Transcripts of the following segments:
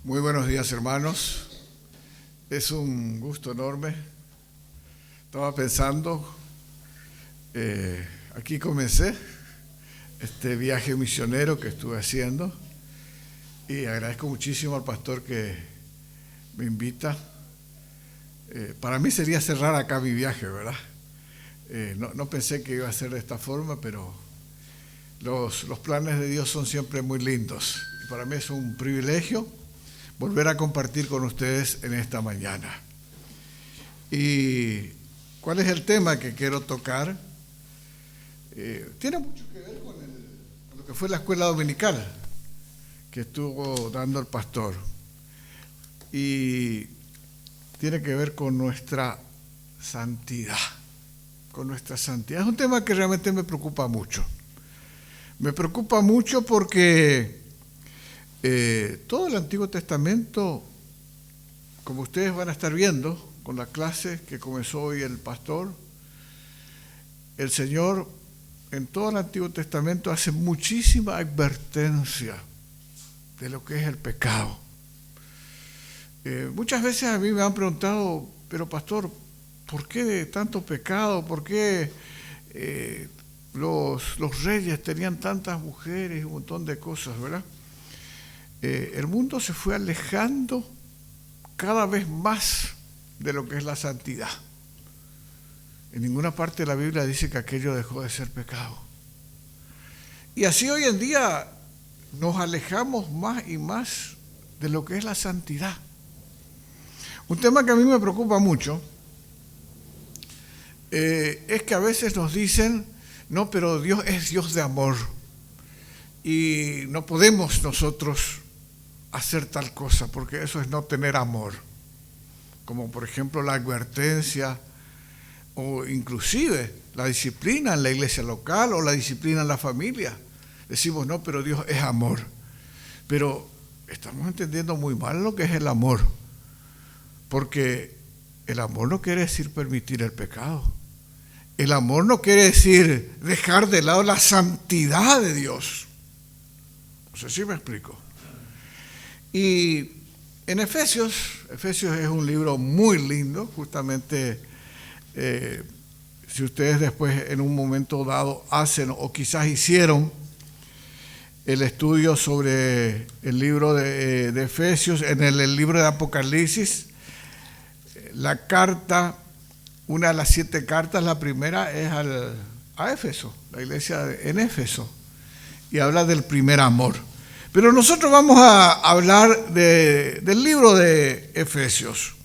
Muy buenos días, hermanos. Es un gusto enorme. Estaba pensando, aquí comencé este viaje misionero que estuve haciendo y agradezco muchísimo al pastor que me invita. Para mí sería cerrar acá mi viaje, ¿verdad? No pensé que iba a ser de esta forma, pero los planes de Dios son siempre muy lindos. Y para mí es un privilegio volver a compartir con ustedes en esta mañana. ¿Y cuál es el tema que quiero tocar? Tiene mucho que ver con lo que fue la escuela dominical que estuvo dando el pastor. Y tiene que ver con nuestra santidad. Con nuestra santidad. Es un tema que realmente me preocupa mucho. Me preocupa mucho porque todo el Antiguo Testamento, como ustedes van a estar viendo con la clase que comenzó hoy el pastor, el Señor en todo el Antiguo Testamento hace muchísima advertencia de lo que es el pecado. Muchas veces a mí me han preguntado, pero pastor, ¿por qué tanto pecado? ¿Por qué los reyes tenían tantas mujeres y un montón de cosas, verdad? El mundo se fue alejando cada vez más de lo que es la santidad. En ninguna parte de la Biblia dice que aquello dejó de ser pecado. Y así hoy en día nos alejamos más y más de lo que es la santidad. Un tema que a mí me preocupa mucho es que a veces nos dicen, no, pero Dios es Dios de amor y no podemos nosotros hacer tal cosa, porque eso es no tener amor, como por ejemplo la advertencia o inclusive la disciplina en la iglesia local o la disciplina en la familia. Decimos, no, pero Dios es amor, pero estamos entendiendo muy mal lo que es el amor, porque el amor no quiere decir permitir el pecado, el amor no quiere decir dejar de lado la santidad de Dios. No sé si me explico. Y en Efesios es un libro muy lindo, justamente si ustedes después en un momento dado hacen o quizás hicieron el estudio sobre el libro de Efesios, en el libro de Apocalipsis, la carta, una de las 7 cartas, la primera es a Éfeso, la iglesia en Éfeso, y habla del primer amor. Pero nosotros vamos a hablar del libro de Efesios.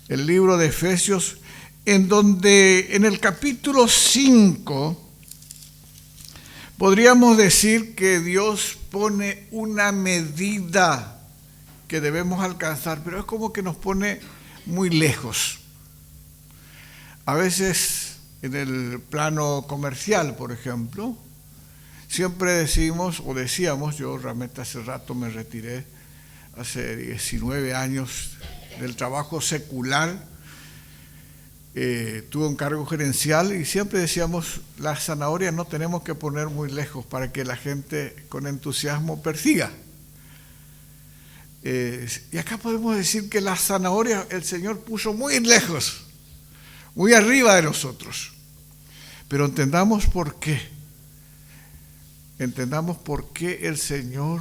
El libro de Efesios, en donde en el capítulo 5 podríamos decir que Dios pone una medida que debemos alcanzar, pero es como que nos pone muy lejos. A veces en el plano comercial, por ejemplo, siempre decimos o decíamos, yo realmente hace rato me retiré, hace 19 años del trabajo secular, tuve un cargo gerencial y siempre decíamos, las zanahorias no tenemos que poner muy lejos para que la gente con entusiasmo persiga. Y acá podemos decir que las zanahorias el Señor puso muy lejos, muy arriba de nosotros. Pero entendamos por qué. Entendamos por qué el Señor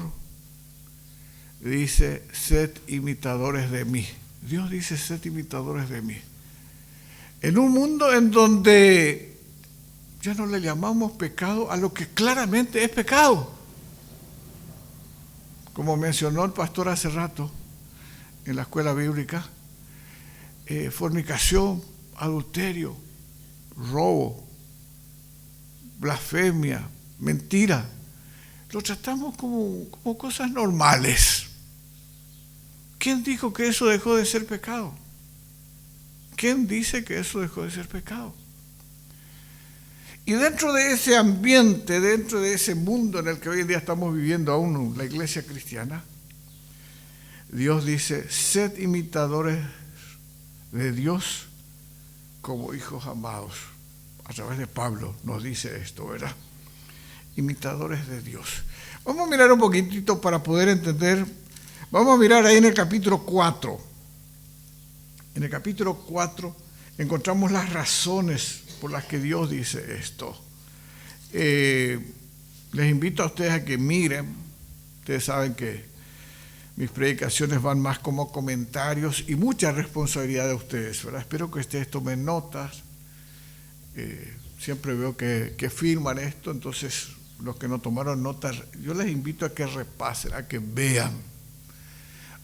dice, sed imitadores de mí. Dios dice, sed imitadores de mí. En un mundo en donde ya no le llamamos pecado a lo que claramente es pecado. Como mencionó el pastor hace rato en la escuela bíblica, fornicación, adulterio, robo, blasfemia, mentira, lo tratamos como cosas normales. ¿Quién dijo que eso dejó de ser pecado? ¿Quién dice que eso dejó de ser pecado? Y dentro de ese ambiente, dentro de ese mundo en el que hoy en día estamos viviendo aún, la iglesia cristiana, Dios dice, sed imitadores de Dios como hijos amados. A través de Pablo nos dice esto, ¿verdad? Imitadores de Dios. Vamos a mirar un poquitito para poder entender Vamos a mirar ahí en el capítulo 4. En el capítulo 4 encontramos las razones por las que Dios dice esto. Les invito a ustedes a que miren. Ustedes saben que mis predicaciones van más como comentarios y mucha responsabilidad de ustedes, ¿verdad? Espero que ustedes tomen notas. Siempre veo que firman esto, entonces los que no tomaron notas, yo les invito a que repasen, a que vean.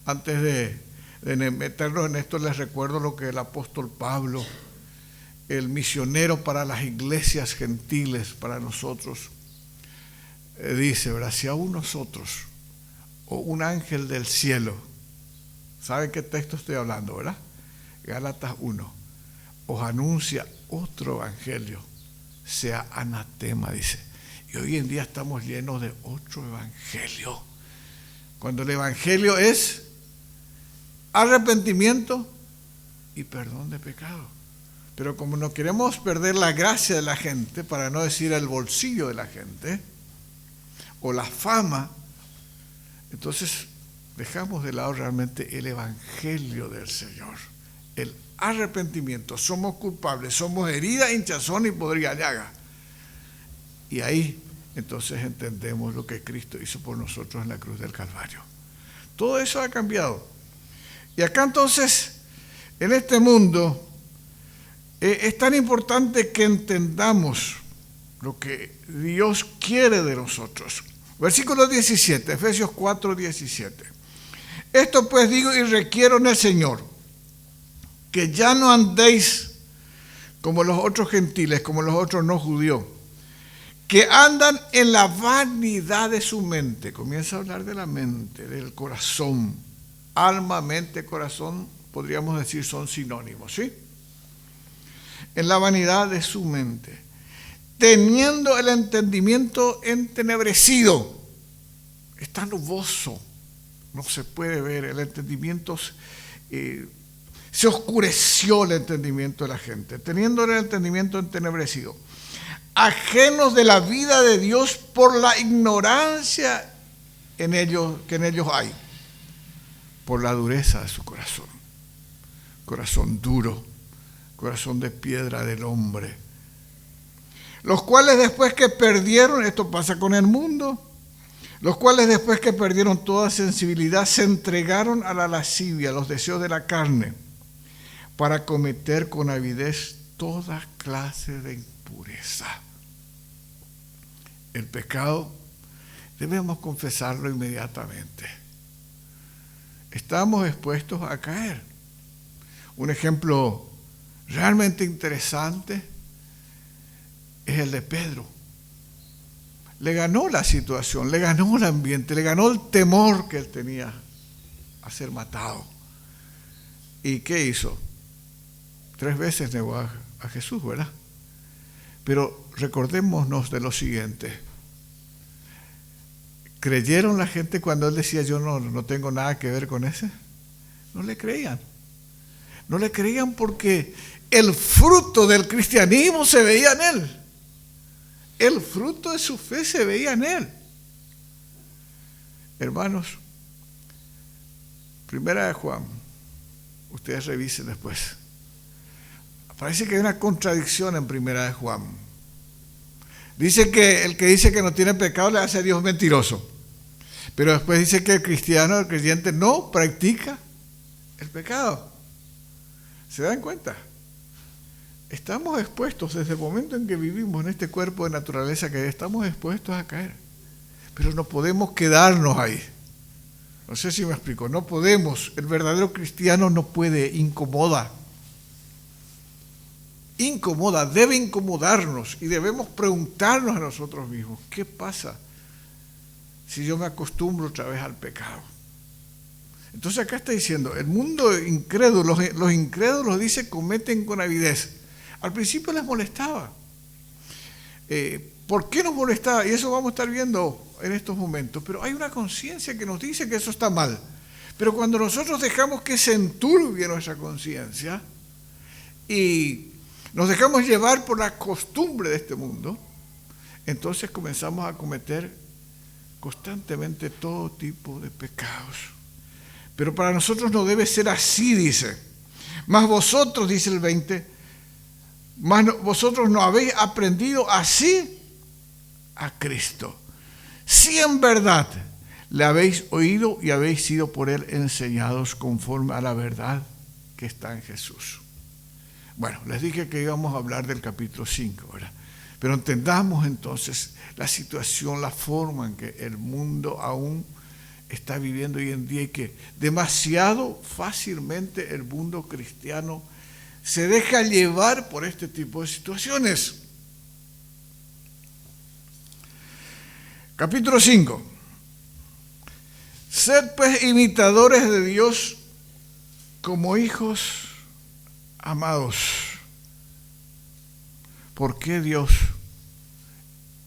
Antes de meternos en esto, les recuerdo lo que el apóstol Pablo, el misionero para las iglesias gentiles, para nosotros, dice, ¿verdad? Si aún nosotros o un ángel del cielo, ¿saben qué texto estoy hablando, verdad? Gálatas 1, os anuncia otro evangelio, sea anatema, dice. Y hoy en día estamos llenos de otro evangelio. Cuando el evangelio es arrepentimiento y perdón de pecado. Pero como no queremos perder la gracia de la gente, para no decir el bolsillo de la gente, o la fama, entonces dejamos de lado realmente el evangelio del Señor. El arrepentimiento, somos culpables, somos herida, hinchazón y podrida llaga. Y ahí entonces entendemos lo que Cristo hizo por nosotros en la cruz del Calvario. Todo eso ha cambiado. Y acá entonces, en este mundo, es tan importante que entendamos lo que Dios quiere de nosotros. Versículo 17, Efesios 4, 17. Esto pues digo y requiero en el Señor, que ya no andéis como los otros gentiles, como los otros no judíos, que andan en la vanidad de su mente. Comienza a hablar de la mente, del corazón. Alma, mente, corazón, podríamos decir son sinónimos, ¿sí? En la vanidad de su mente, teniendo el entendimiento entenebrecido. Está nuboso, no se puede ver, el entendimiento se oscureció, el entendimiento de la gente, teniendo el entendimiento entenebrecido, ajenos de la vida de Dios por la ignorancia que en ellos hay, por la dureza de su corazón, corazón duro, corazón de piedra del hombre, los cuales después que perdieron, esto pasa con el mundo, los cuales después que perdieron toda sensibilidad se entregaron a la lascivia, a los deseos de la carne, para cometer con avidez toda clase de impureza. El pecado debemos confesarlo inmediatamente. Estamos expuestos a caer. Un ejemplo realmente interesante es el de Pedro. Le ganó la situación, le ganó el ambiente, le ganó el temor que él tenía a ser matado. ¿Y qué hizo? 3 veces negó a Jesús, ¿verdad? Pero recordémonos de lo siguiente. ¿Creyeron la gente cuando él decía yo no tengo nada que ver con ese? No le creían. No le creían porque el fruto del cristianismo se veía en él. El fruto de su fe se veía en él. Hermanos, Primera de Juan, ustedes revisen después. Parece que hay una contradicción en Primera de Juan. Dice que el que dice que no tiene pecado le hace a Dios mentiroso. Pero después dice que el cristiano, el creyente, no practica el pecado. ¿Se dan cuenta? Estamos expuestos desde el momento en que vivimos en este cuerpo de naturaleza que estamos expuestos a caer. Pero no podemos quedarnos ahí. No sé si me explico. No podemos. El verdadero cristiano no puede, incomoda. Incomoda, debe incomodarnos y debemos preguntarnos a nosotros mismos, ¿qué pasa si yo me acostumbro otra vez al pecado? Entonces acá está diciendo, el mundo incrédulo, los incrédulos, dice, cometen con avidez. Al principio les molestaba. ¿Por qué nos molestaba? Y eso vamos a estar viendo en estos momentos. Pero hay una conciencia que nos dice que eso está mal. Pero cuando nosotros dejamos que se enturbie nuestra conciencia y nos dejamos llevar por la costumbre de este mundo, entonces comenzamos a cometer constantemente todo tipo de pecados. Pero para nosotros no debe ser así, dice. Mas vosotros, dice el 20, vosotros no habéis aprendido así a Cristo. Si en verdad le habéis oído y habéis sido por él enseñados conforme a la verdad que está en Jesús. Bueno, les dije que íbamos a hablar del capítulo 5, ¿verdad? Pero entendamos entonces la situación, la forma en que el mundo aún está viviendo hoy en día y que demasiado fácilmente el mundo cristiano se deja llevar por este tipo de situaciones. Capítulo 5. Sed pues imitadores de Dios como hijos amados. ¿Por qué Dios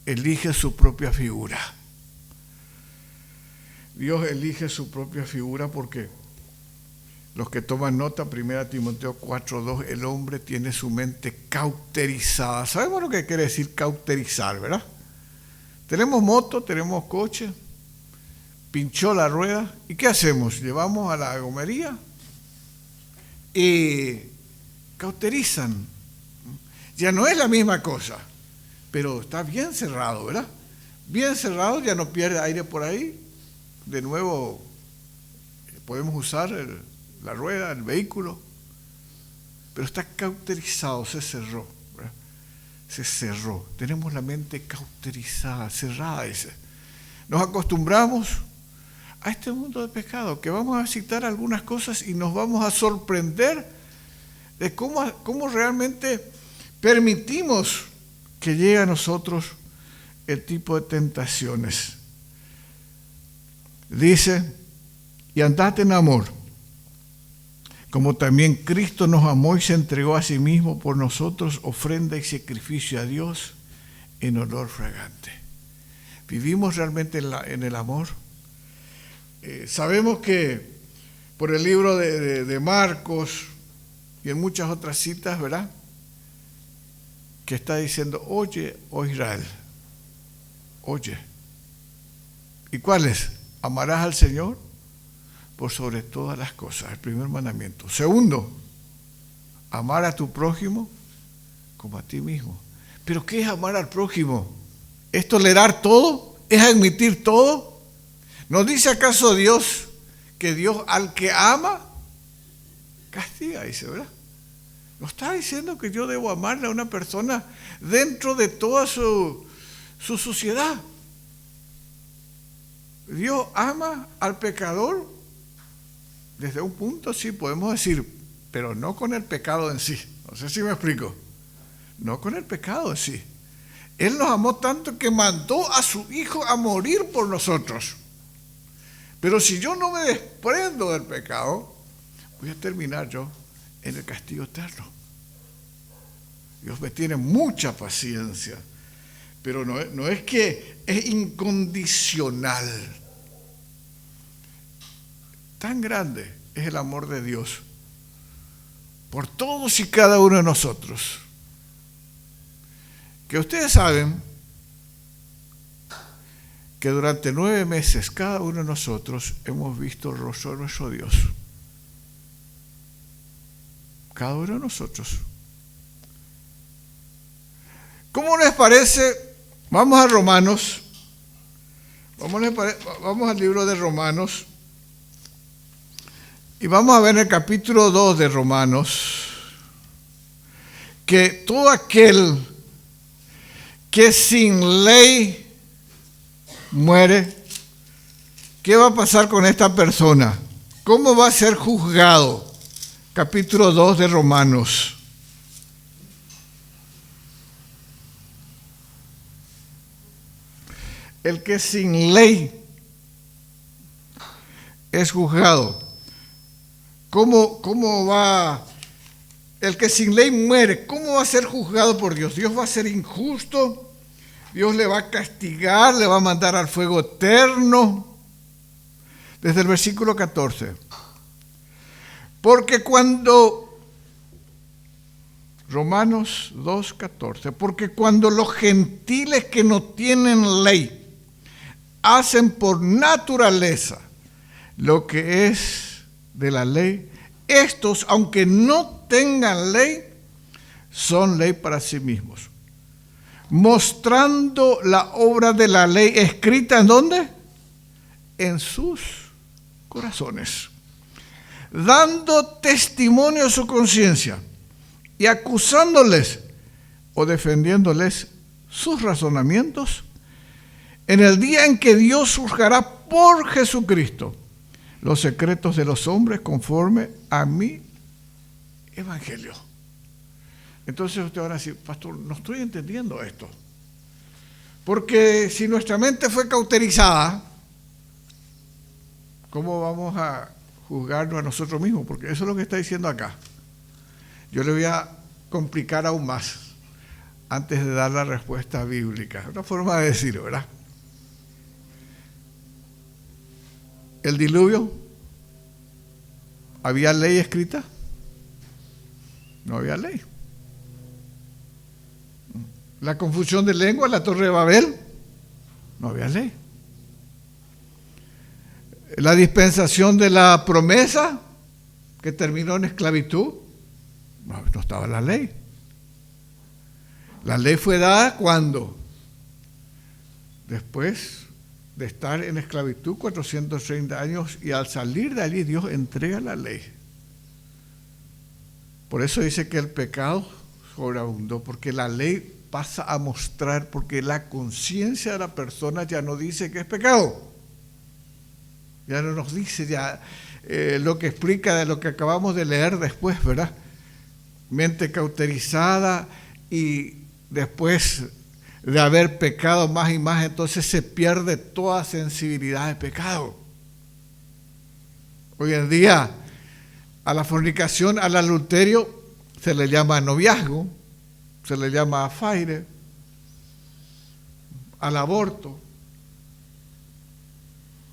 elige su propia figura? Dios elige su propia figura porque los que toman nota, 1 Timoteo 4:2, el hombre tiene su mente cauterizada. ¿Sabemos lo que quiere decir cauterizar, verdad? Tenemos moto, tenemos coche, pinchó la rueda, ¿y qué hacemos? Llevamos a la gomería y cauterizan. Ya no es la misma cosa, pero está bien cerrado, ¿verdad? Bien cerrado, ya no pierde aire por ahí. De nuevo podemos usar la rueda, el vehículo, pero está cauterizado, se cerró, ¿verdad? Se cerró. Tenemos la mente cauterizada, cerrada, dice. Nos acostumbramos a este mundo de pecado, que vamos a citar algunas cosas y nos vamos a sorprender de cómo realmente permitimos que llegue a nosotros el tipo de tentaciones. Dice, y andad en amor, como también Cristo nos amó y se entregó a sí mismo por nosotros, ofrenda y sacrificio a Dios en olor fragante. ¿Vivimos realmente en el amor? Sabemos que por el libro de Marcos y en muchas otras citas, ¿verdad?, que está diciendo, oye, oh Israel, oye. ¿Y cuál es? Amarás al Señor por sobre todas las cosas, el primer mandamiento. Segundo, amar a tu prójimo como a ti mismo. ¿Pero qué es amar al prójimo? ¿Es tolerar todo? ¿Es admitir todo? ¿No dice acaso Dios que Dios al que ama castiga? Dice, ¿verdad? No está diciendo que yo debo amarle a una persona dentro de toda su suciedad. Dios ama al pecador desde un punto, sí, podemos decir, pero no con el pecado en sí. No sé si me explico. No con el pecado en sí. Él nos amó tanto que mandó a su Hijo a morir por nosotros. Pero si yo no me desprendo del pecado, voy a terminar yo en el castigo eterno. Dios me tiene mucha paciencia, pero no es que es incondicional. Tan grande es el amor de Dios por todos y cada uno de nosotros, que ustedes saben que durante 9 meses cada uno de nosotros hemos visto el rostro de nuestro Dios. Cada uno de nosotros. ¿Cómo les parece? Vamos a Romanos. Vamos al libro de Romanos. Y vamos a ver en el capítulo 2 de Romanos que todo aquel que sin ley muere, ¿qué va a pasar con esta persona? ¿Cómo va a ser juzgado? Capítulo 2 de Romanos. El que sin ley es juzgado. ¿Cómo va? El que sin ley muere, ¿cómo va a ser juzgado por Dios? Dios va a ser injusto, Dios le va a castigar, le va a mandar al fuego eterno. Desde el versículo 14. Porque cuando, Romanos 2:14, porque cuando los gentiles que no tienen ley hacen por naturaleza lo que es de la ley, estos, aunque no tengan ley, son ley para sí mismos, mostrando la obra de la ley escrita ¿en dónde? En sus corazones, dando testimonio a su conciencia y acusándoles o defendiéndoles sus razonamientos en el día en que Dios juzgará por Jesucristo los secretos de los hombres conforme a mi evangelio. Entonces usted va a decir, pastor, no estoy entendiendo esto. Porque si nuestra mente fue cauterizada, ¿cómo vamos a juzgarnos a nosotros mismos? Porque eso es lo que está diciendo acá. Yo le voy a complicar aún más antes de dar la respuesta bíblica. Una forma de decirlo, ¿verdad? El diluvio, ¿había ley escrita? No había ley. La confusión de lengua, la Torre de Babel, no había ley. La dispensación de la promesa, que terminó en esclavitud, no estaba la ley. La ley fue dada cuando, después de estar en esclavitud 430 años, y al salir de allí Dios entrega la ley. Por eso dice que el pecado sobreabundó, porque la ley pasa a mostrar, porque la conciencia de la persona ya no dice que es pecado. Ya no nos dice ya lo que explica de lo que acabamos de leer después, ¿verdad? Mente cauterizada, y después de haber pecado más y más, entonces se pierde toda sensibilidad de pecado. Hoy en día a la fornicación, al adulterio, se le llama noviazgo, se le llama afaire, al aborto.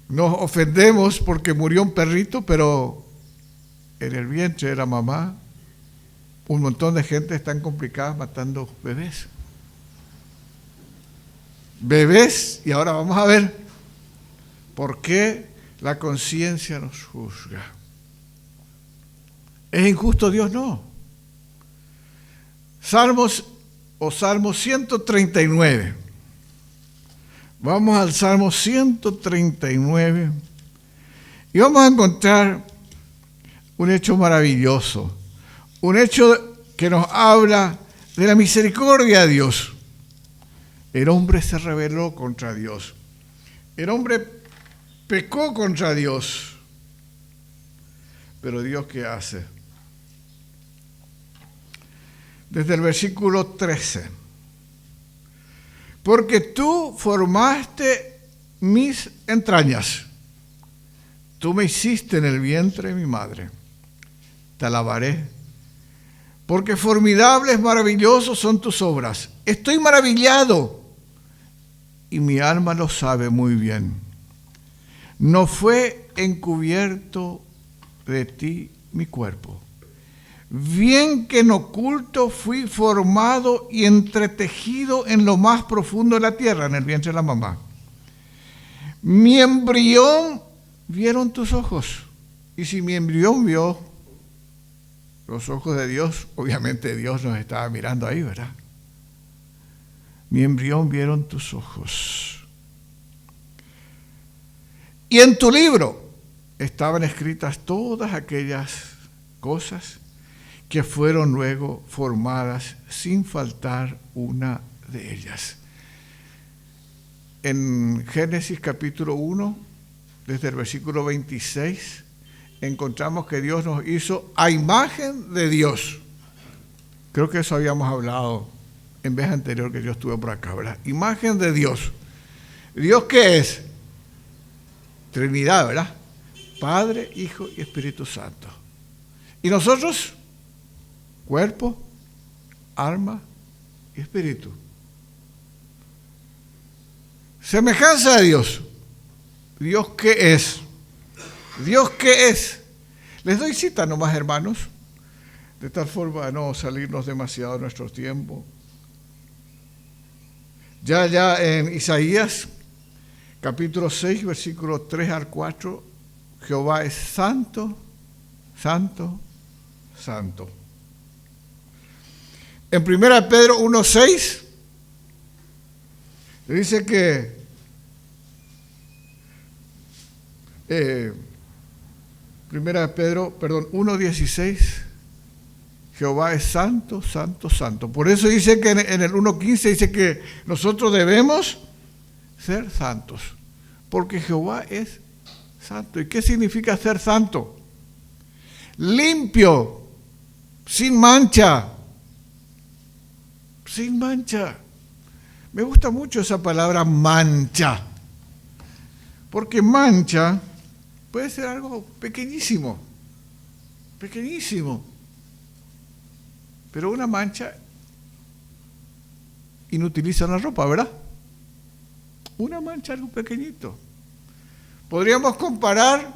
Nos ofendemos porque murió un perrito, pero en el vientre de la mamá un montón de gente están complicadas matando bebés. Bebés, y ahora vamos a ver por qué la conciencia nos juzga. ¿Es injusto Dios? No. Salmo 139. Vamos al Salmo 139 y vamos a encontrar un hecho maravilloso, un hecho que nos habla de la misericordia de Dios. El hombre se rebeló contra Dios. El hombre pecó contra Dios. Pero Dios, ¿qué hace? Desde el versículo 13. Porque tú formaste mis entrañas. Tú me hiciste en el vientre de mi madre. Te alabaré. Porque formidables, maravillosos son tus obras. Estoy maravillado. Y mi alma lo sabe muy bien. No fue encubierto de ti mi cuerpo. Bien que en oculto fui formado y entretejido en lo más profundo de la tierra, en el vientre de la mamá. Mi embrión vieron tus ojos. Y si mi embrión vio los ojos de Dios, obviamente Dios nos estaba mirando ahí, ¿verdad? Mi embrión vieron tus ojos. Y en tu libro estaban escritas todas aquellas cosas que fueron luego formadas sin faltar una de ellas. En Génesis capítulo 1, desde el versículo 26, encontramos que Dios nos hizo a imagen de Dios. Creo que eso habíamos hablado en vez anterior que yo estuve por acá, ¿verdad? Imagen de Dios. ¿Dios qué es? Trinidad, ¿verdad? Padre, Hijo y Espíritu Santo. ¿Y nosotros? Cuerpo, alma y espíritu. Semejanza de Dios. ¿Dios qué es? ¿Dios qué es? Les doy cita nomás, hermanos, de tal forma de no salirnos demasiado de nuestro tiempo. Ya en Isaías, capítulo 6, versículos 3 al 4, Jehová es santo, santo, santo. En 1 Pedro 1:6 dice que Pedro 1:16, Jehová es santo, santo, santo. Por eso dice que en el 1:15 dice que nosotros debemos ser santos, porque Jehová es santo. ¿Y qué significa ser santo? Limpio, sin mancha. Sin mancha. Me gusta mucho esa palabra mancha, porque mancha puede ser algo pequeñísimo, pequeñísimo, pero una mancha inutiliza la ropa, ¿verdad? Una mancha, algo pequeñito. Podríamos comparar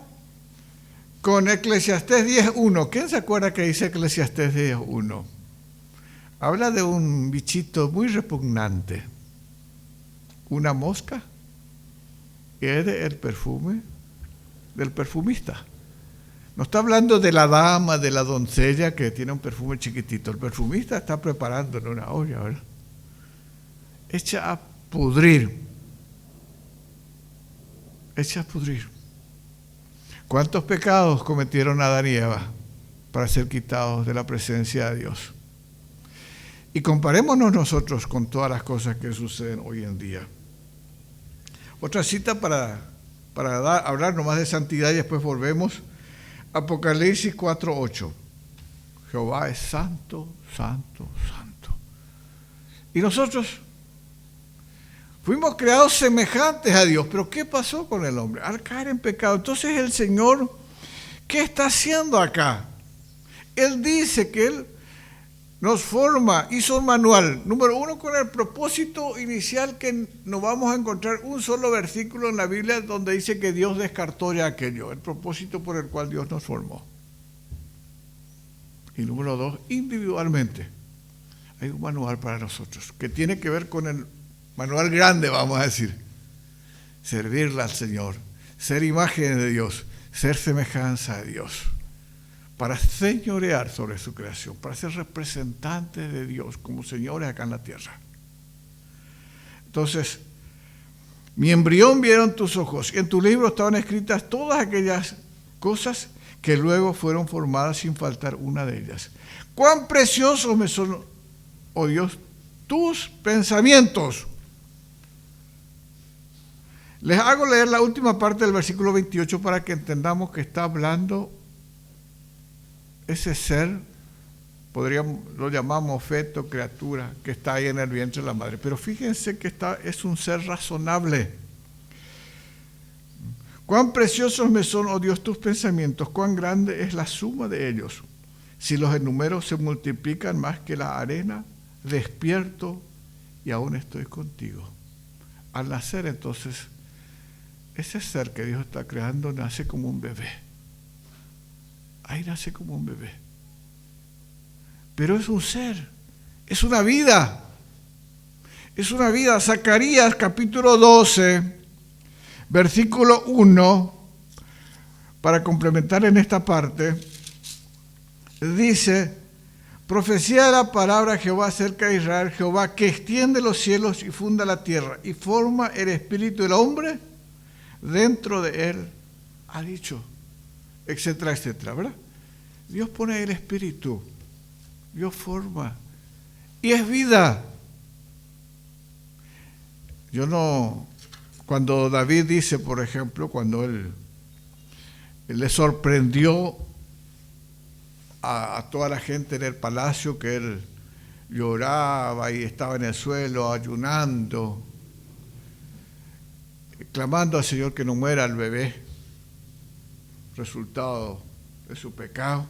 con Eclesiastés 10:1. ¿Quién se acuerda que dice Eclesiastés 10:1? Habla de un bichito muy repugnante, una mosca, que es el perfume del perfumista. No está hablando de la dama, de la doncella que tiene un perfume chiquitito. El perfumista está preparando en una olla, ¿verdad? Echa a pudrir. Echa a pudrir. ¿Cuántos pecados cometieron Adán y Eva para ser quitados de la presencia de Dios? Y comparémonos nosotros con todas las cosas que suceden hoy en día. Otra cita para hablar nomás de santidad y después volvemos. Apocalipsis 4:8. Jehová es santo, santo, santo. Y nosotros fuimos creados semejantes a Dios. Pero ¿qué pasó con el hombre? Al caer en pecado. Entonces el Señor, ¿qué está haciendo acá? Él dice que Él nos forma, hizo un manual, número 1, con el propósito inicial, que no vamos a encontrar un solo versículo en la Biblia donde dice que Dios descartó ya aquello, el propósito por el cual Dios nos formó. Y número 2, individualmente, hay un manual para nosotros, que tiene que ver con el manual grande, vamos a decir, servirle al Señor, ser imagen de Dios, ser semejanza de Dios, para señorear sobre su creación, para ser representantes de Dios como señores acá en la tierra. Entonces, mi embrión vieron tus ojos, y en tu libro estaban escritas todas aquellas cosas que luego fueron formadas sin faltar una de ellas. Cuán preciosos me son, oh Dios, tus pensamientos. Les hago leer la última parte del versículo 28 para que entendamos que está hablando ese ser, lo llamamos feto, criatura, que está ahí en el vientre de la madre. Pero fíjense que es un ser razonable. Cuán preciosos me son, oh Dios, tus pensamientos, cuán grande es la suma de ellos. Si los enumero se multiplican más que la arena, despierto y aún estoy contigo. Al nacer, entonces, ese ser que Dios está creando nace como un bebé. Ahí nace como un bebé. Pero es un ser, es una vida. Es una vida. Zacarías capítulo 12, versículo 1, para complementar en esta parte, dice: profecía de la palabra de Jehová acerca de Israel, Jehová que extiende los cielos y funda la tierra y forma el espíritu del hombre dentro de él, ha dicho, etcétera, etcétera, ¿verdad? Dios pone el espíritu, Dios forma, y es vida. Cuando David dice, por ejemplo, cuando él le sorprendió a toda la gente en el palacio, que él lloraba y estaba en el suelo ayunando, clamando al Señor que no muera el bebé, resultado de su pecado.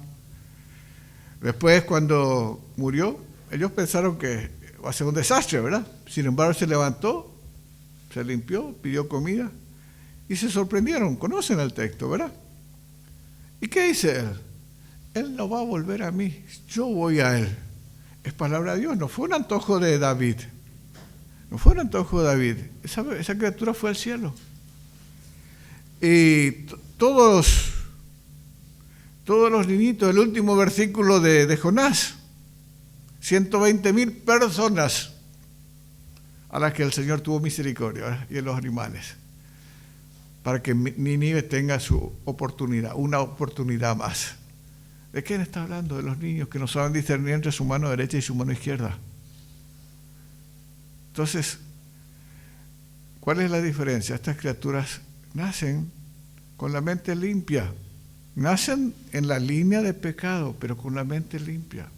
Después, cuando murió, ellos pensaron que va a ser un desastre, ¿verdad? Sin embargo, se levantó, se limpió, pidió comida y se sorprendieron. Conocen el texto, ¿verdad? ¿Y qué dice él? Él no va a volver a mí, yo voy a él. Es palabra de Dios, no fue un antojo de David. No fue un antojo de David. Esa criatura fue al cielo. Y todos todos los niñitos, el último versículo de Jonás, 120,000 personas a las que el Señor tuvo misericordia, ¿verdad? Y en los animales, para que Nínive tenga su oportunidad, una oportunidad más. ¿De quién está hablando? De los niños que no saben discernir entre su mano derecha y su mano izquierda. Entonces, ¿cuál es la diferencia? Estas criaturas nacen con la mente limpia, nacen en la línea de pecado, pero con la mente limpia.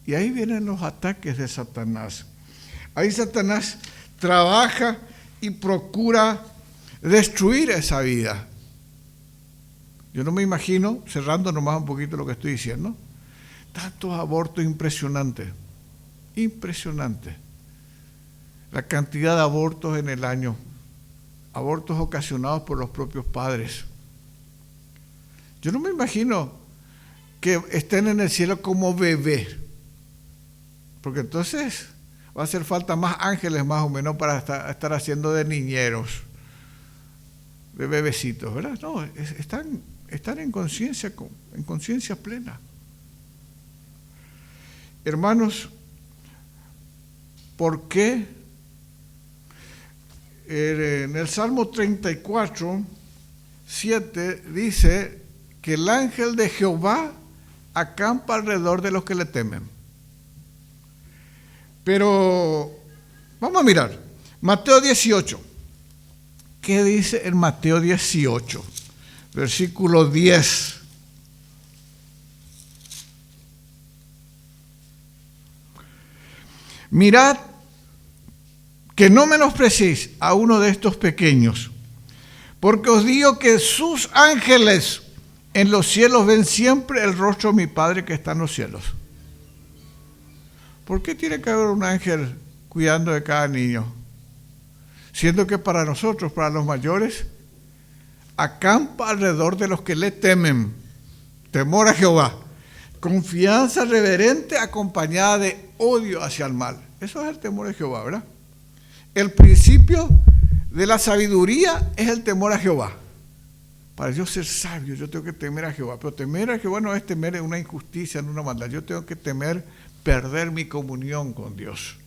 Y ahí vienen los ataques de Satanás. Ahí Satanás trabaja y procura destruir esa vida. Yo no me imagino, cerrando nomás un poquito lo que estoy diciendo, tantos abortos impresionantes, impresionantes. La cantidad de abortos en el año, abortos ocasionados por los propios padres. Yo no me imagino que estén en el cielo como bebés, porque entonces va a hacer falta más ángeles más o menos para estar haciendo de niñeros, de bebecitos, ¿verdad? No, están en conciencia plena. Hermanos, ¿por qué? En el Salmo 34, 7 dice que el ángel de Jehová acampa alrededor de los que le temen. Pero vamos a mirar Mateo 18. ¿Qué dice en Mateo 18? Versículo 10. Mirad que no menospreciéis a uno de estos pequeños, porque os digo que sus ángeles en los cielos ven siempre el rostro de mi Padre que está en los cielos. ¿Por qué tiene que haber un ángel cuidando de cada niño? Siendo que para nosotros, para los mayores, acampa alrededor de los que le temen. Temor a Jehová. Confianza reverente acompañada de odio hacia el mal. Eso es el temor a Jehová, ¿verdad? El principio de la sabiduría es el temor a Jehová. Para yo ser sabio, yo tengo que temer a Jehová. Pero temer a Jehová no es temer en una injusticia, en una maldad. Yo tengo que temer perder mi comunión con Dios.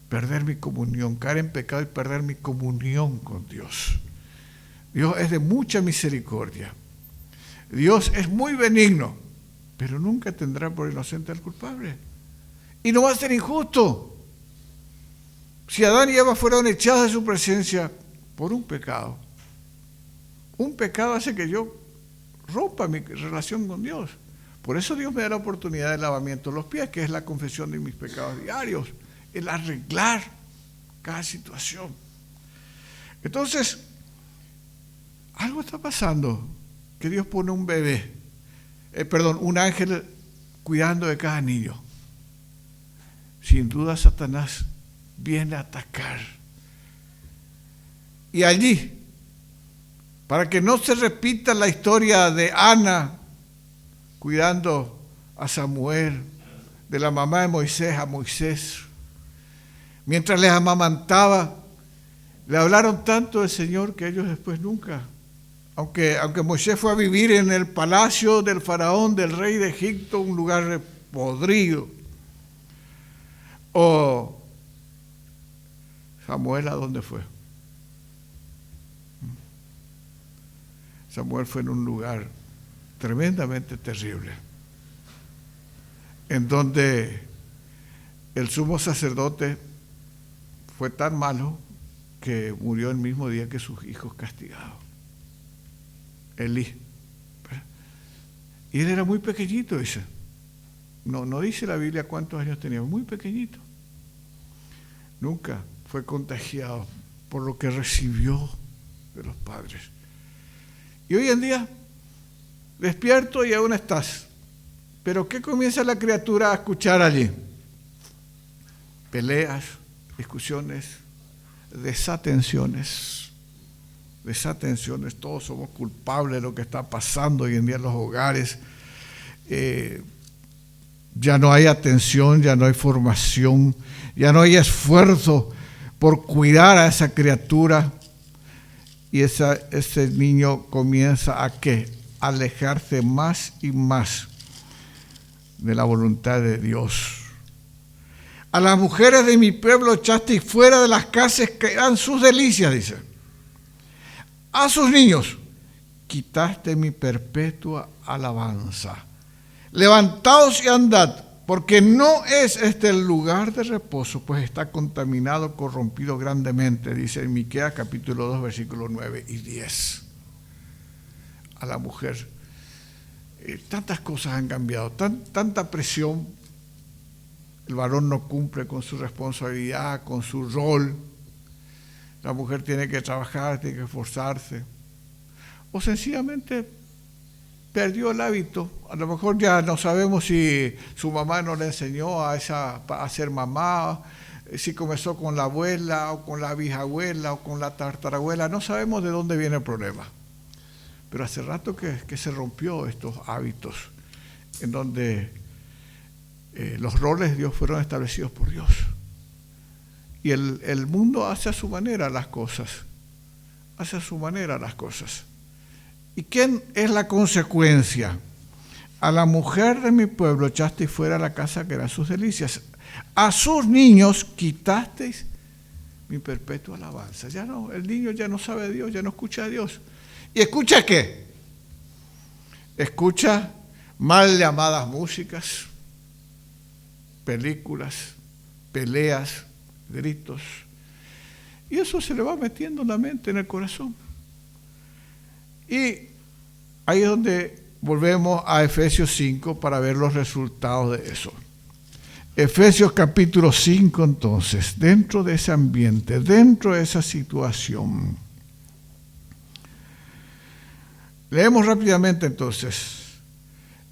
Perder mi comunión, caer en pecado y perder mi comunión con Dios. Dios es de mucha misericordia. Dios es muy benigno, pero nunca tendrá por inocente al culpable. Y no va a ser injusto. Si Adán y Eva fueron echados de su presencia por un pecado hace que yo rompa mi relación con Dios. Por eso Dios me da la oportunidad del lavamiento de los pies, que es la confesión de mis pecados diarios, el arreglar cada situación. Entonces, algo está pasando, que Dios pone un un ángel cuidando de cada niño. Sin duda Satanás viene a atacar. Y allí, para que no se repita la historia de Ana cuidando a Samuel, de la mamá de Moisés a Moisés, mientras les amamantaba, le hablaron tanto del Señor que ellos después nunca, aunque Moisés fue a vivir en el palacio del faraón, del rey de Egipto, un lugar podrido, o Samuel, ¿a dónde fue? Samuel fue en un lugar tremendamente terrible, en donde el sumo sacerdote fue tan malo que murió el mismo día que sus hijos castigados. Elí. Y él era muy pequeñito, dice. No dice la Biblia cuántos años tenía, muy pequeñito. Nunca fue contagiado por lo que recibió de los padres. Y hoy en día, despierto y aún estás. Pero ¿qué comienza la criatura a escuchar allí? Peleas, discusiones, desatenciones, todos somos culpables de lo que está pasando hoy en día en los hogares. Ya no hay atención, ya no hay formación, ya no hay esfuerzo por cuidar a esa criatura, y ese niño comienza a ¿qué? alejarse más y más de la voluntad de Dios. A las mujeres de mi pueblo echasteis fuera de las casas que eran sus delicias, dice. A sus niños quitaste mi perpetua alabanza. Levantaos y andad, porque no es este el lugar de reposo, pues está contaminado, corrompido grandemente, dice en Miqueas capítulo 2, versículos 9 y 10. A la mujer, tantas cosas han cambiado, tanta presión. El varón no cumple con su responsabilidad, con su rol. La mujer tiene que trabajar, tiene que esforzarse. O sencillamente perdió el hábito. A lo mejor ya no sabemos si su mamá no le enseñó a ser mamá, si comenzó con la abuela o con la bisabuela o con la tatarabuela. No sabemos de dónde viene el problema. Pero hace rato que se rompió estos hábitos en donde los roles de Dios fueron establecidos por Dios. Y el mundo hace a su manera las cosas. Hace a su manera las cosas. ¿Y quién es la consecuencia? A la mujer de mi pueblo echasteis fuera la casa que eran sus delicias. A sus niños quitasteis mi perpetua alabanza. Ya no, el niño ya no sabe a Dios, ya no escucha a Dios. ¿Y escucha qué? Escucha mal llamadas músicas, películas, peleas, gritos. Y eso se le va metiendo en la mente, en el corazón. Y ahí es donde volvemos a Efesios 5 para ver los resultados de eso. Efesios capítulo 5 entonces, dentro de ese ambiente, dentro de esa situación. Leemos rápidamente entonces.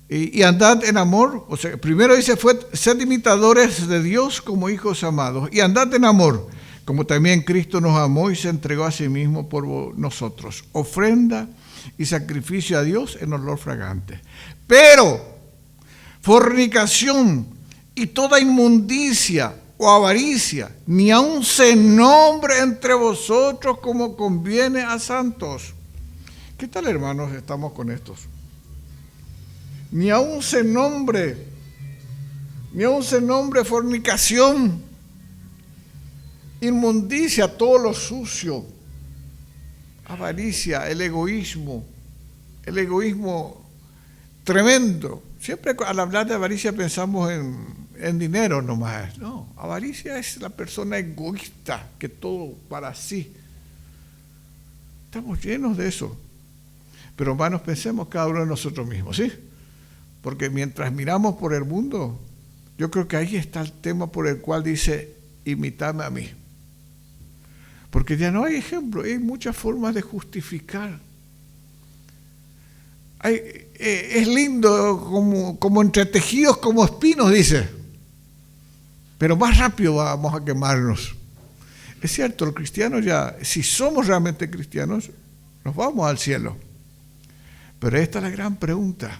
Y andad en amor, o sea, primero dice, sed imitadores de Dios como hijos amados, y andad en amor, como también Cristo nos amó y se entregó a sí mismo por nosotros, ofrenda y sacrificio a Dios en olor fragante. Pero fornicación y toda inmundicia o avaricia, ni aun se nombre entre vosotros como conviene a santos. ¿Qué tal, hermanos, estamos con estos? Ni aun se nombre fornicación, inmundicia, todo lo sucio, avaricia, el egoísmo tremendo. Siempre al hablar de avaricia pensamos en dinero nomás. No, avaricia es la persona egoísta, que todo para sí. Estamos llenos de eso. Pero hermanos, pensemos cada uno de nosotros mismos, ¿sí? Porque mientras miramos por el mundo, yo creo que ahí está el tema por el cual dice, imitadme a mí. Porque ya no hay ejemplo, hay muchas formas de justificar. Es lindo como entretejidos como espinos, dice. Pero más rápido vamos a quemarnos. Es cierto, los cristianos ya, si somos realmente cristianos, nos vamos al cielo. Pero esta es la gran pregunta.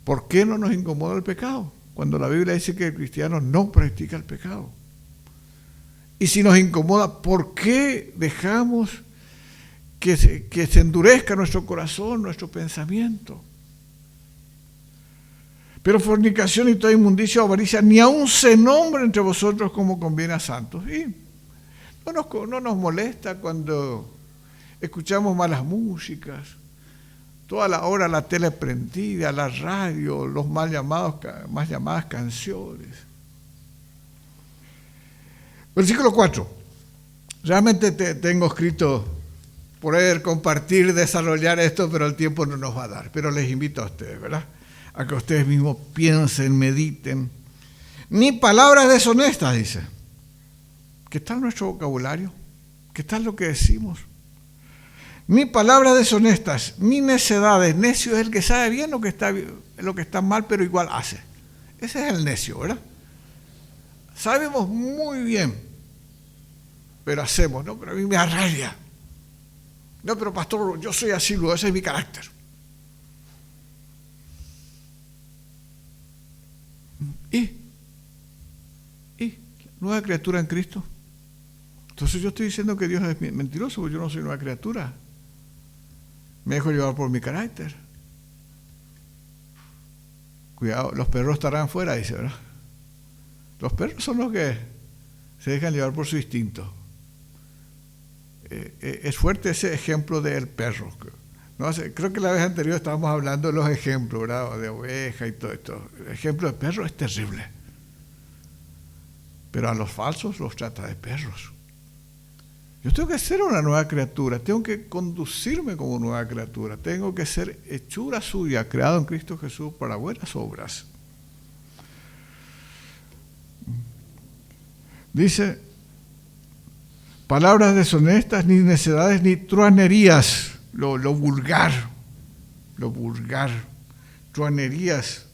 ¿Por qué no nos incomoda el pecado? Cuando la Biblia dice que el cristiano no practica el pecado. Y si nos incomoda, ¿por qué dejamos que se endurezca nuestro corazón, nuestro pensamiento? Pero fornicación y toda inmundicia o avaricia, ni aun se nombre entre vosotros como conviene a santos. Y no nos molesta cuando escuchamos malas músicas, toda la hora la tele prendida, la radio, los mal llamadas canciones. Versículo 4. Realmente tengo escrito poder compartir, desarrollar esto, pero el tiempo no nos va a dar. Pero les invito a ustedes, ¿verdad? A que ustedes mismos piensen, mediten. Ni palabras deshonestas, dice. ¿Qué tal nuestro vocabulario? ¿Qué tal lo que decimos? Ni palabras deshonestas, ni necedades. Necio es el que sabe bien lo que está mal, pero igual hace. Ese es el necio, ¿verdad? Sabemos muy bien, pero hacemos, ¿no? Pero a mí me da rabia. No, pero pastor, yo soy así, luego ese es mi carácter. ¿Y? ¿Nueva criatura en Cristo? Entonces yo estoy diciendo que Dios es mentiroso, porque yo no soy nueva criatura. Me dejo llevar por mi carácter. Cuidado, los perros estarán fuera, dice, ¿verdad? Los perros son los que se dejan llevar por su instinto. Es fuerte ese ejemplo del perro. No, creo que la vez anterior estábamos hablando de los ejemplos, ¿verdad? De oveja y todo esto. El ejemplo de perro es terrible. Pero a los falsos los trata de perros. Yo tengo que ser una nueva criatura, tengo que conducirme como nueva criatura, tengo que ser hechura suya, creado en Cristo Jesús para buenas obras. Dice, palabras deshonestas, ni necedades, ni truanerías, lo vulgar, truanerías.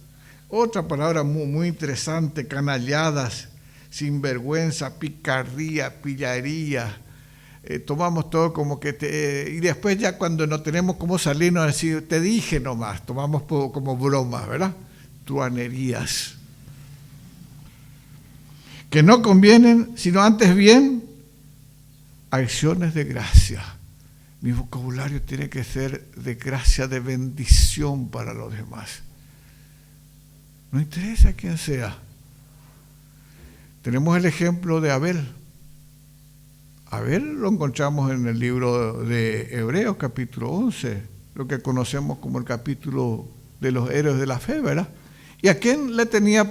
Otra palabra muy interesante, canalladas, sinvergüenza, picardía, pillaría. Tomamos todo como que y después ya cuando no tenemos cómo salirnos a decir, te dije nomás, tomamos como bromas, ¿verdad? Truanerías. Que no convienen, sino antes bien, acciones de gracia. Mi vocabulario tiene que ser de gracia, de bendición para los demás. No interesa quién sea. Tenemos el ejemplo de Abel. Abel lo encontramos en el libro de Hebreos, capítulo 11, lo que conocemos como el capítulo de los héroes de la fe, ¿verdad? ¿Y a quién le tenía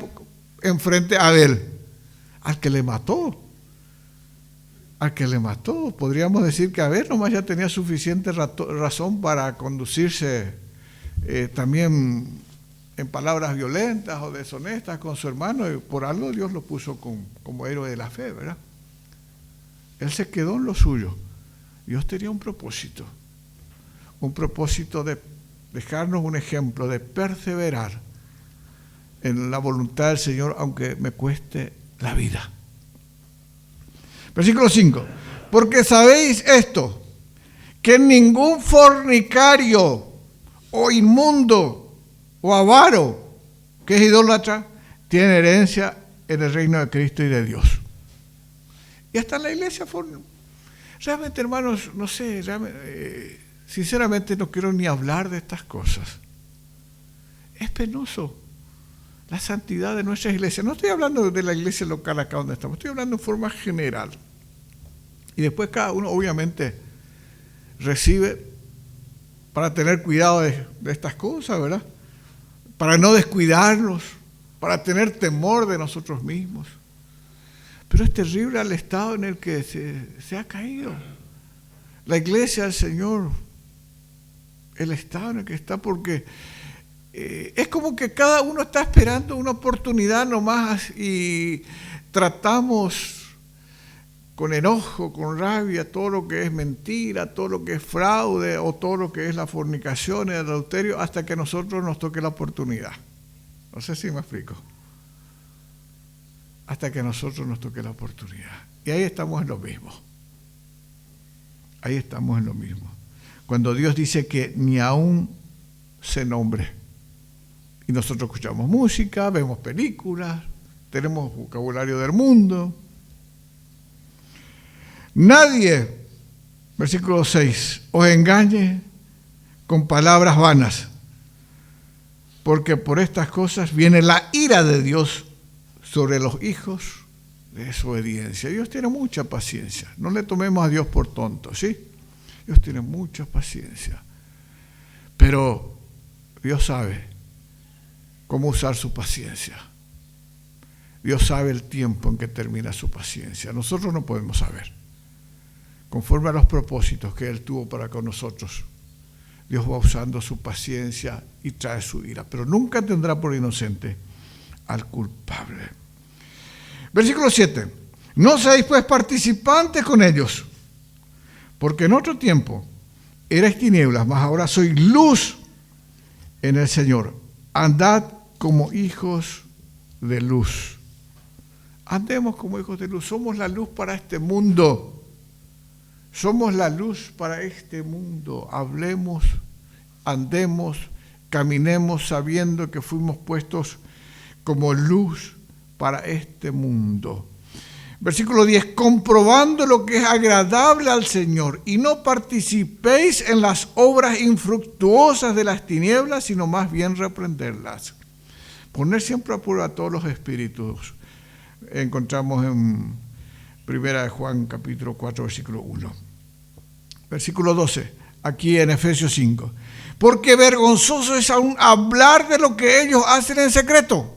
enfrente a Abel? Al que le mató. Al que le mató. Podríamos decir que Abel nomás ya tenía suficiente razón para conducirse también en palabras violentas o deshonestas con su hermano, y por algo Dios lo puso como héroe de la fe, ¿verdad? Él se quedó en lo suyo. Dios tenía un propósito de dejarnos un ejemplo, de perseverar en la voluntad del Señor, aunque me cueste la vida. Versículo 5. Porque sabéis esto, que ningún fornicario o inmundo o avaro, que es idólatra, tiene herencia en el reino de Cristo y de Dios. Y hasta en la iglesia, realmente, hermanos, no sé, sinceramente no quiero ni hablar de estas cosas. Es penoso la santidad de nuestras iglesias. No estoy hablando de la iglesia local acá donde estamos, estoy hablando en forma general. Y después cada uno obviamente recibe para tener cuidado de estas cosas, ¿verdad? Para no descuidarlos, para tener temor de nosotros mismos. Pero es terrible el estado en el que se ha caído la iglesia del Señor, el estado en el que está, porque es como que cada uno está esperando una oportunidad nomás y tratamos con enojo, con rabia, todo lo que es mentira, todo lo que es fraude o todo lo que es la fornicación, el adulterio, hasta que a nosotros nos toque la oportunidad. No sé si me explico. Hasta que a nosotros nos toque la oportunidad. Y ahí estamos en lo mismo. Ahí estamos en lo mismo. Cuando Dios dice que ni aún se nombre. Y nosotros escuchamos música, vemos películas, tenemos vocabulario del mundo. Nadie, versículo 6, os engañe con palabras vanas, porque por estas cosas viene la ira de Dios sobre los hijos de desobediencia. Dios tiene mucha paciencia. No le tomemos a Dios por tonto, ¿sí? Dios tiene mucha paciencia. Pero Dios sabe cómo usar su paciencia. Dios sabe el tiempo en que termina su paciencia. Nosotros no podemos saber. Conforme a los propósitos que Él tuvo para con nosotros, Dios va usando su paciencia y trae su ira. Pero nunca tendrá por inocente al culpable. Versículo 7. No seáis pues participantes con ellos, porque en otro tiempo erais tinieblas, mas ahora sois luz en el Señor. Andad como hijos de luz. Andemos como hijos de luz. Somos la luz para este mundo. Somos la luz para este mundo. Hablemos, andemos, caminemos sabiendo que fuimos puestos como luz para este mundo. Versículo 10, comprobando lo que es agradable al Señor, y no participéis en las obras infructuosas de las tinieblas, sino más bien reprenderlas. Poner siempre a prueba a todos los espíritus. Encontramos en 1 Juan capítulo 4, versículo 1. Versículo 12, aquí en Efesios 5. Porque vergonzoso es aún hablar de lo que ellos hacen en secreto.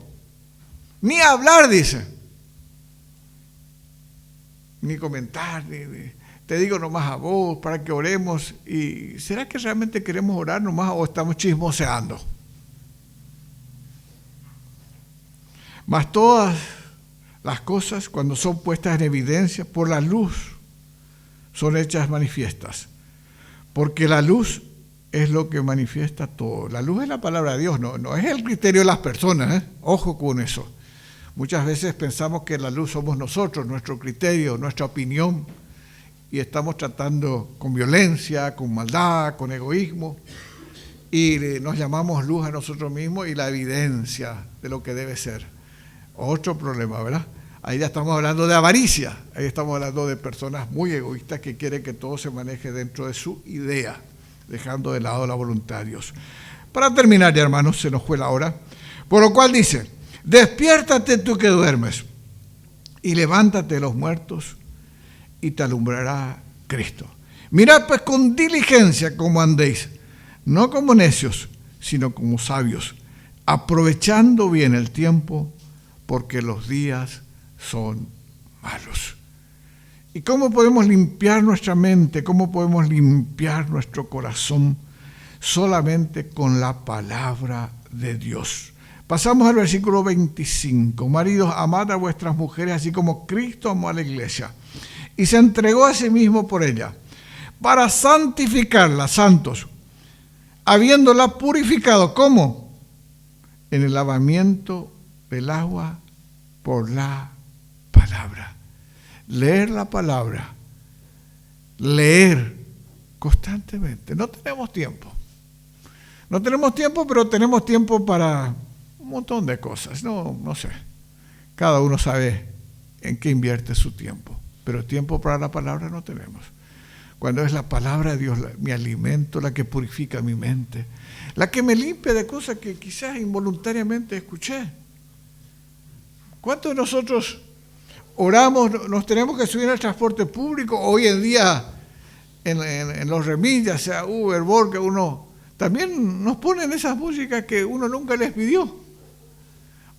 Ni hablar, dice. Ni comentar, te digo nomás a vos para que oremos. ¿Y será que realmente queremos orar nomás o estamos chismoseando? Mas todas las cosas, cuando son puestas en evidencia por la luz, son hechas manifiestas. Porque la luz es lo que manifiesta todo. La luz es la palabra de Dios, no es el criterio de las personas, ¿eh? Ojo con eso. Muchas veces pensamos que la luz somos nosotros, nuestro criterio, nuestra opinión, y estamos tratando con violencia, con maldad, con egoísmo, y nos llamamos luz a nosotros mismos y la evidencia de lo que debe ser. Otro problema, ¿verdad? Ahí ya estamos hablando de avaricia, ahí estamos hablando de personas muy egoístas que quieren que todo se maneje dentro de su idea, dejando de lado la voluntad de Dios. Para terminar, ya hermanos, se nos fue la hora, por lo cual dice, despiértate tú que duermes y levántate de los muertos y te alumbrará Cristo. Mirad pues con diligencia cómo andéis, no como necios, sino como sabios, aprovechando bien el tiempo, porque los días son malos. ¿Y cómo podemos limpiar nuestra mente? ¿Cómo podemos limpiar nuestro corazón? Solamente con la palabra de Dios. Pasamos al versículo 25. Maridos, amad a vuestras mujeres, así como Cristo amó a la iglesia, y se entregó a sí mismo por ella, para santificarla, santos, habiéndola purificado. ¿Cómo? En el lavamiento del agua por la palabra. Leer la palabra, leer constantemente. No tenemos tiempo. No tenemos tiempo, pero tenemos tiempo para un montón de cosas. No sé. Cada uno sabe en qué invierte su tiempo. Pero tiempo para la palabra no tenemos. Cuando es la palabra de Dios, mi alimento, la que purifica mi mente, la que me limpia de cosas que quizás involuntariamente escuché. ¿Cuántos de nosotros oramos, nos tenemos que subir al transporte público? Hoy en día, en los remillas, sea Uber, Bolt, que uno también nos ponen esas músicas que uno nunca les pidió.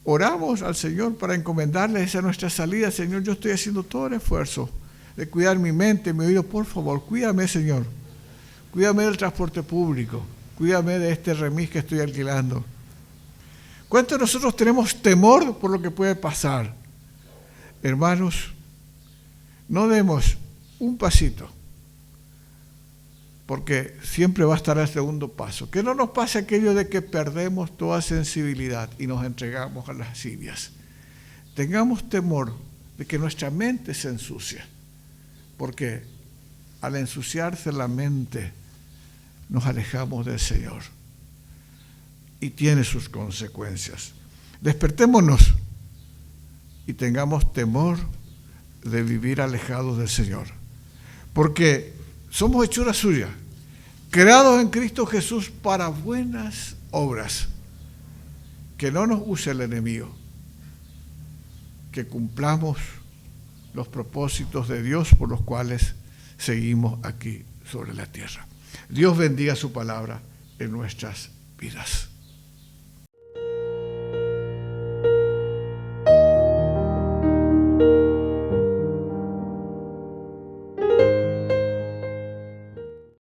Oramos al Señor para encomendarle esa nuestra salida. Señor, yo estoy haciendo todo el esfuerzo de cuidar mi mente, mi oído. Por favor, cuídame, Señor. Cuídame del transporte público. Cuídame de este remis que estoy alquilando. ¿Cuántos de nosotros tenemos temor por lo que puede pasar? Hermanos, no demos un pasito, porque siempre va a estar el segundo paso. Que no nos pase aquello de que perdemos toda sensibilidad y nos entregamos a las lascivias. Tengamos temor de que nuestra mente se ensucie, porque al ensuciarse la mente nos alejamos del Señor y tiene sus consecuencias. Despertémonos y tengamos temor de vivir alejados del Señor, porque somos hechura suya, creados en Cristo Jesús para buenas obras. Que no nos use el enemigo, que cumplamos los propósitos de Dios por los cuales seguimos aquí sobre la tierra. Dios bendiga su palabra en nuestras vidas.